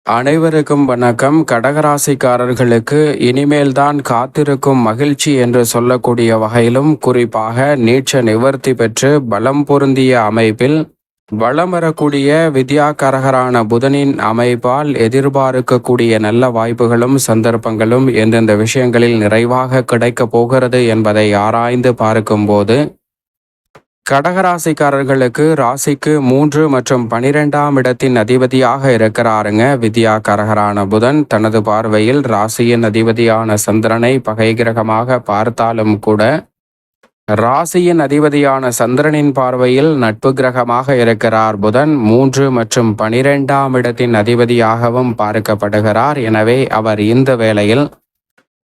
அனைவருக்கும் வணக்கம். கடகராசிக்காரர்களுக்கு இனிமேல்தான் காத்திருக்கும் மகிழ்ச்சி என்று சொல்லக்கூடிய வகையிலும், குறிப்பாக நீட்ச நிவர்த்தி பெற்று பலம் பொருந்திய அமைப்பில் வலம் வரக்கூடிய வித்யாகாரகரான புதனின் அமைப்பால் எதிர்பார்க்கக்கூடிய நல்ல வாய்ப்புகளும் சந்தர்ப்பங்களும் எந்தெந்த விஷயங்களில் நிறைவாக கிடைக்கப் போகிறது என்பதை ஆராய்ந்து பார்க்கும்போது, கடகராசிக்காரர்களுக்கு ராசிக்கு 3 மற்றும் 12ஆம் இடத்தின் அதிபதியாக இருக்கிறாருங்க. வித்யாகாரகரான புதன் தனது பார்வையில் ராசியின் அதிபதியான சந்திரனை பகை கிரகமாக பார்த்தாலும் கூட, ராசியின் அதிபதியான சந்திரனின் பார்வையில் நட்பு கிரகமாக இருக்கிறார் புதன். 3 மற்றும் 12ஆம் இடத்தின் அதிபதியாகவும் பார்க்கப்படுகிறார். எனவே அவர் இந்த வேளையில்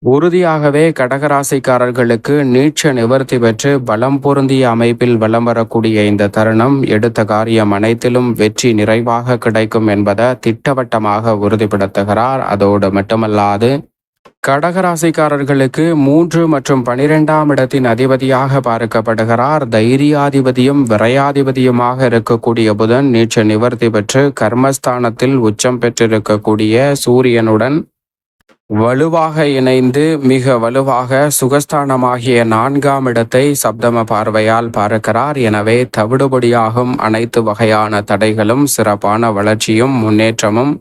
உறுதியாகவே கடகராசிக்காரர்களுக்கு நீட்ச நிவர்த்தி பெற்று பலம் பொருந்திய அமைப்பில் வலம் வரக்கூடிய இந்த தருணம் எடுத்த காரியம் அனைத்திலும் வெற்றி நிறைவாக கிடைக்கும் என்பதை திட்டவட்டமாக உறுதிப்படுத்துகிறார். அதோடு மட்டுமல்லாது, கடகராசிக்காரர்களுக்கு 3 மற்றும் 12ஆம் இடத்தின் அதிபதியாக பார்க்கப்படுகிறார். தைரியாதிபதியும் விரையாதிபதியுமாக இருக்கக்கூடிய புதன் நீட்ச நிவர்த்தி பெற்று கர்மஸ்தானத்தில் உச்சம் பெற்றிருக்கக்கூடிய சூரியனுடன் வலுவாக இணைந்து மிக வலுவாக சுகஸ்தானமாகிய 4ஆம் இடத்தை சப்தம பார்வையால் பார்க்கிறார். எனவே தவிடுபடியாகும் அனைத்து வகையான தடைகளும் சிறப்பான வளர்ச்சியும் முன்னேற்றமும்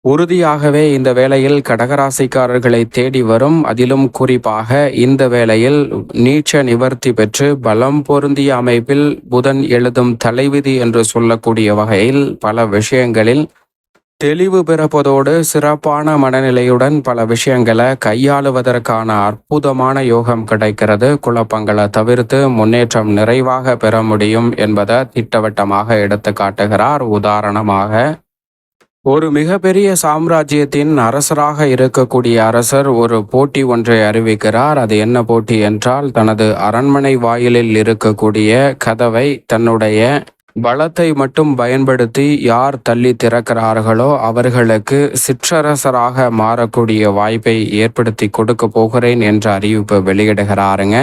உறுதியாகவே இந்த வேளையில் கடகராசிக்காரர்களை தேடி வரும். அதிலும் குறிப்பாக இந்த வேளையில் நீட்ச நிவர்த்தி பெற்று பலம் பொருந்திய அமைப்பில் புதன் எழுதும் தலைவிதி என்று சொல்லக்கூடிய வகையில் பல விஷயங்களில் தெளிவு பிறப்பதோடு சிறப்பான மனநிலையுடன் பல விஷயங்களை கையாளுவதற்கான அற்புதமான யோகம் கிடைக்கிறது. குழப்பங்களை தவிர்த்து முன்னேற்றம் நிறைவாக பெற முடியும் என்பதை திட்டவட்டமாக எடுத்து காட்டுகிறார். உதாரணமாக, ஒரு மிகப்பெரிய சாம்ராஜ்யத்தின் அரசராக இருக்கக்கூடிய அரசர் ஒரு போட்டி ஒன்றை அறிவிக்கிறார். அது என்ன போட்டி என்றால், தனது அரண்மனை வாயிலில் இருக்கக்கூடிய கதவை தன்னுடைய பலத்தை மட்டும் பயன்படுத்தி யார் தள்ளி திறக்கிறார்களோ அவர்களுக்கு சிற்றரசராக மாறக்கூடிய வாய்ப்பை ஏற்படுத்தி கொடுக்க போகிறேன் என்ற அறிவிப்பு வெளியிடுகிறாருங்க.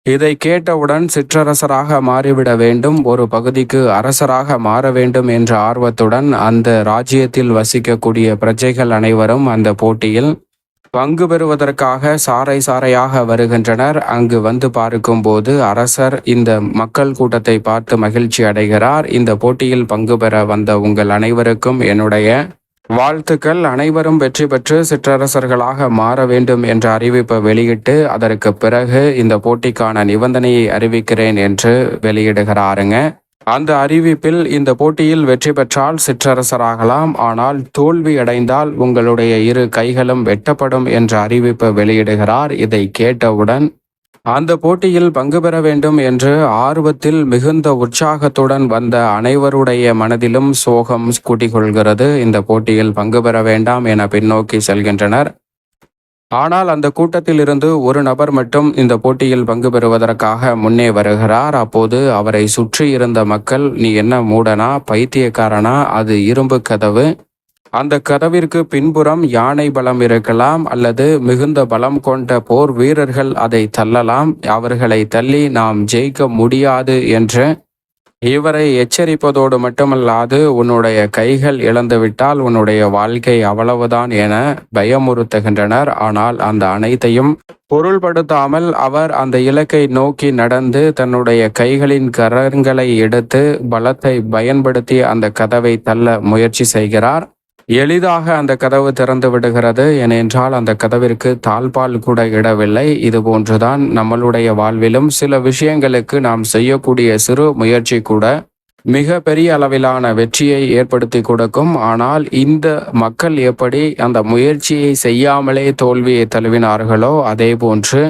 இதை கேட்டவுடன் சிற்றரசராக மாறிவிட வேண்டும், ஒரு பகுதிக்கு அரசராக மாற வேண்டும் என்ற ஆர்வத்துடன் அந்த ராஜ்யத்தில் வசிக்கக்கூடிய பிரஜைகள் அனைவரும் அந்த போட்டியில் பங்கு பெறுவதற்காக சாறை சாறையாக வருகின்றனர். அங்கு வந்து பார்க்கும்போது அரசர் இந்த மக்கள் கூட்டத்தை பார்த்து மகிழ்ச்சி அடைகிறார். இந்த போட்டியில் பங்கு பெற வந்த உங்கள் அனைவருக்கும் என்னுடைய வாழ்த்துக்கள். அனைவரும் வெற்றி பெற்று சிற்றரசர்களாக மாற வேண்டும் என்ற அறிவிப்பை வெளியிட்டு, அதற்கு பிறகு இந்த போட்டிக்கான நிபந்தனையை அறிவிக்கிறேன் என்று வெளியிடுகிறாருங்க. அந்த அறிவிப்பில், இந்த போட்டியில் வெற்றி பெற்றால் சிற்றரசராகலாம், ஆனால் தோல்வி அடைந்தால் உங்களுடைய 2 கைகளும் வெட்டப்படும் என்ற அறிவிப்பை வெளியிடுகிறார். இதை கேட்டவுடன் அந்த போட்டியில் பங்கு பெற வேண்டும் என்று ஆர்வத்தில் மிகுந்த உற்சாகத்துடன் வந்த அனைவருடைய மனதிலும் சோகம் குடிகொள்கிறது. இந்த போட்டியில் பங்கு பெற வேண்டாம் என பின்னோக்கி செல்கின்றனர். ஆனால் அந்த கூட்டத்தில் இருந்து ஒரு நபர் மட்டும் இந்த போட்டியில் பங்கு பெறுவதற்காக முன்னே வருகிறார். அப்போது அவரை சுற்றி இருந்த மக்கள், நீ என்ன மூடனா, பைத்தியக்காரனா, அது இரும்பு கதவு, அந்த கதவிற்கு பின்புறம் யானை பலம் இருக்கலாம் அல்லது மிகுந்த பலம் கொண்ட போர் வீரர்கள் அதை தள்ளலாம், அவர்களை தள்ளி நாம் ஜெயிக்க முடியாது என்று இவரை எச்சரிப்பதோடு மட்டுமல்லாது, உன்னுடைய கைகள் இழந்துவிட்டால் உன்னுடைய வாழ்க்கை அவ்வளவுதான் என பயமுறுத்துகின்றனர். ஆனால் அந்த அனைத்தையும் பொருள்படுத்தாமல் அவர் அந்த இலக்கை நோக்கி நடந்து தன்னுடைய கைகளின் கரங்களை எடுத்து பலத்தை பயன்படுத்தி அந்த கதவை தள்ள முயற்சி செய்கிறார். எளிதாக அந்த கதவு திறந்து விடுகிறது. ஏனென்றால் அந்த கதவிற்கு தாழ்பால் கூட இடவில்லை. இது போன்றுதான் நம்மளுடைய வாழ்விலும் சில விஷயங்களுக்கு நாம் செய்யக்கூடிய சிறு முயற்சி கூட மிக பெரிய அளவிலான வெற்றியை ஏற்படுத்தி கொடுக்கும். ஆனால் இந்த மக்கள் எப்படி அந்த முயற்சியை செய்யாமலே தோல்வியை தழுவினார்களோ, அதே போன்று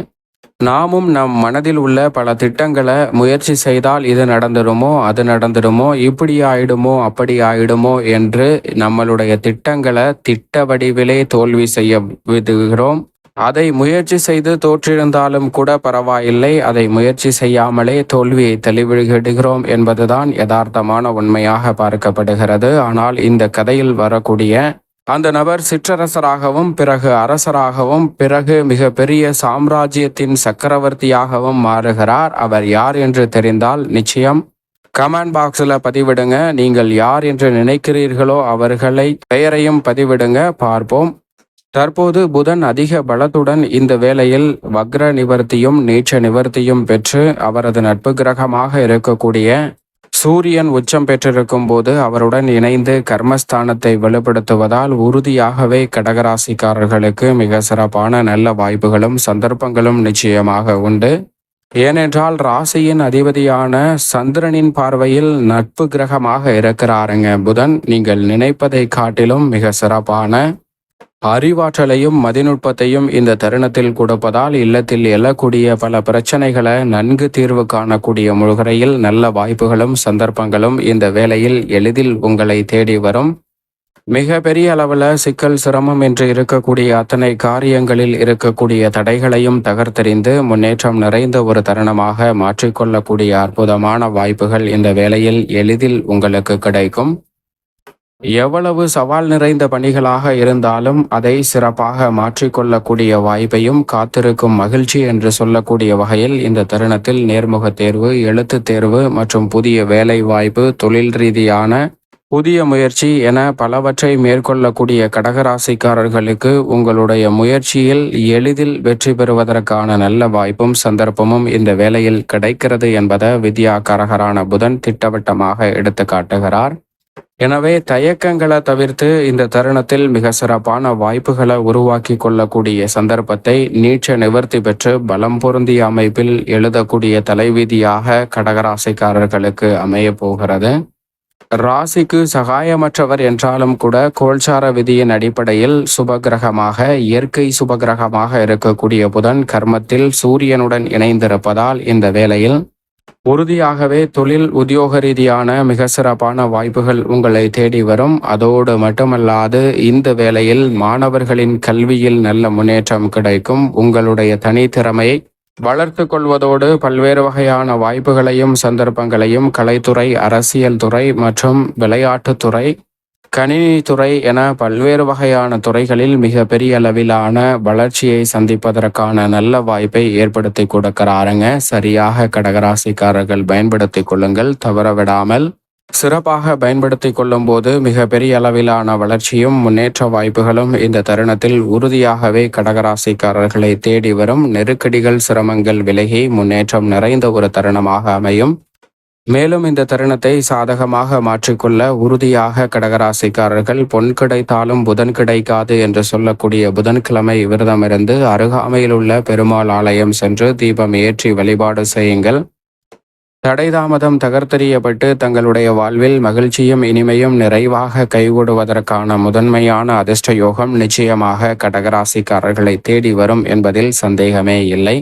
நாமும் நம் மனதில் உள்ள பல திட்டங்களை முயற்சி செய்தால் இது நடந்துடுமோ, அது நடந்துடுமோ, இப்படி ஆயிடுமோ, அப்படி ஆயிடுமோ என்று நம்மளுடைய திட்டங்களை திட்ட வடிவிலே தோல்வி செய்ய விடுகிறோம். அதை முயற்சி செய்து தோற்றிருந்தாலும் கூட பரவாயில்லை, அதை முயற்சி செய்யாமலே தோல்வியை தழுவிடுகிறோம் என்பதுதான் யதார்த்தமான உண்மையாக பார்க்கப்படுகிறது. ஆனால் இந்த கதையில் வரக்கூடிய அந்த நபர் சிற்றரசராகவும் பிறகு அரசராகவும் பிறகு மிக பெரிய சாம்ராஜ்யத்தின் சக்கரவர்த்தியாகவும் மாறுகிறார். அவர் யார் என்று தெரிந்தால் நிச்சயம் கமெண்ட் பாக்ஸில் பதிவிடுங்க. நீங்கள் யார் என்று நினைக்கிறீர்களோ அவர்களை பெயரையும் பதிவிடுங்க, பார்ப்போம். தற்போது புதன் அதிக பலத்துடன் இந்த வேளையில் வக்ர நிவர்த்தியும் நீச்ச நிவர்த்தியும் பெற்று அவரது நட்பு கிரகமாக இருக்கக்கூடிய சூரியன் உச்சம் பெற்றிருக்கும் போது அவருடன் இணைந்து கர்மஸ்தானத்தை வலுப்படுத்துவதால் உறுதியாகவே கடகராசிக்காரர்களுக்கு மிக சிறப்பான நல்ல வாய்ப்புகளும் சந்தர்ப்பங்களும் நிச்சயமாக உண்டு. ஏனென்றால் ராசியின் அதிபதியான சந்திரனின் பார்வையில் நட்பு கிரகமாக இருக்கிறாருங்க புதன். நீங்கள் நினைப்பதை காட்டிலும் மிக சிறப்பான அறிவாற்றலையும் மதிநுட்பத்தையும் இந்த தருணத்தில் கொடுப்பதால் இல்லத்தில் எழக்கூடிய பல பிரச்சனைகளை நன்கு தீர்வு காணக்கூடிய முழுகரையில் நல்ல வாய்ப்புகளும் சந்தர்ப்பங்களும் இந்த வேளையில் எளிதில் உங்களை தேடி வரும். மிக பெரிய அளவில் சிக்கல் சிரமம் என்று இருக்கக்கூடிய அத்தனை காரியங்களில் இருக்கக்கூடிய தடைகளையும் தகர்த்தெறிந்து முன்னேற்றம் நிறைந்த ஒரு தருணமாக மாற்றிக்கொள்ளக்கூடிய அற்புதமான வாய்ப்புகள் இந்த வேளையில் எளிதில் உங்களுக்கு கிடைக்கும். எவ்வளவு சவால் நிறைந்த பணிகளாக இருந்தாலும் அதை சிறப்பாக மாற்றிக்கொள்ளக்கூடிய வாய்ப்பையும் காத்திருக்கும் மகிழ்ச்சி என்று சொல்லக்கூடிய வகையில் இந்த தருணத்தில் நேர்முக தேர்வு, எழுத்து தேர்வு மற்றும் புதிய வேலை வாய்ப்பு, தொழில் ரீதியான புதிய முயற்சி என பலவற்றை மேற்கொள்ளக்கூடிய கடகராசிக்காரர்களுக்கு உங்களுடைய முயற்சியில் எளிதில் வெற்றி பெறுவதற்கான நல்ல வாய்ப்பும் சந்தர்ப்பமும் இந்த வேளையில் கிடைக்கிறது என்பதை வித்யாகாரகரான புதன் திட்டவட்டமாக எடுத்து காட்டுகிறார். எனவே தயக்கங்களை தவிர்த்து இந்த தருணத்தில் மிக சிறப்பான வாய்ப்புகளை உருவாக்கி கொள்ளக்கூடிய சந்தர்ப்பத்தை நீச்ச நிவர்த்தி பெற்று பலம் பொருந்திய அமைப்பில் எழுதக்கூடிய தலைவிதியாக கடகராசிக்காரர்களுக்கு அமைய போகிறது. ராசிக்கு சகாயமற்றவர் என்றாலும் கூட கோல்சார விதியின் அடிப்படையில் சுபகிரகமாக இயற்கை சுபகிரகமாக இருக்கக்கூடிய புதன் கர்மத்தில் சூரியனுடன் இணைந்திருப்பதால் இந்த வேளையில் உறுதியாகவே தொழில் உத்தியோக ரீதியான மிக சிறப்பான வாய்ப்புகள் உங்களை தேடி வரும். அதோடு மட்டுமல்லாது இந்த வேளையில் மாணவர்களின் கல்வியில் நல்ல முன்னேற்றம் கிடைக்கும். உங்களுடைய தனித்திறமையை வளர்த்து கொள்வதோடு பல்வேறு வகையான வாய்ப்புகளையும் சந்தர்ப்பங்களையும் கலைத்துறை, அரசியல் துறை மற்றும் விளையாட்டுத்துறை, கணினித்துறை என பல்வேறு வகையான துறைகளில் மிக பெரிய அளவிலான வளர்ச்சியை சந்திப்பதற்கான நல்ல வாய்ப்பை ஏற்படுத்தி கொடுக்கிறாருங்க. சரியாக கடகராசிக்காரர்கள் பயன்படுத்தி கொள்ளுங்கள், தவறவிடாமல். சிறப்பாக பயன்படுத்தி கொள்ளும் போது மிக பெரிய அளவிலான வளர்ச்சியும் முன்னேற்ற வாய்ப்புகளும் இந்த தருணத்தில் உறுதியாகவே கடகராசிக்காரர்களை தேடி வரும். நெருக்கடிகள், சிரமங்கள் விலகி முன்னேற்றம் நிறைந்த ஒரு தருணமாக அமையும். மேலும் இந்த தருணத்தை சாதகமாக மாற்றிக்கொள்ள உறுதியாக கடகராசிக்காரர்கள் பொன் கிடைத்தாலும் புதன் கிடைக்காது என்று சொல்லக்கூடிய புதன்கிழமை விரதமிருந்து அருகாமையில் உள்ள பெருமாள் ஆலயம் சென்று தீபம் ஏற்றி வழிபாடு செய்யுங்கள். தடைதாமதம் தகர்த்தெறியப்பட்டு தங்களுடைய வாழ்வில் மகிழ்ச்சியும் இனிமையும் நிறைவாக கைகூடுவதற்கான முதன்மையான அதிர்ஷ்ட யோகம் நிச்சயமாக கடகராசிக்காரர்களை தேடி வரும் என்பதில் சந்தேகமே இல்லை.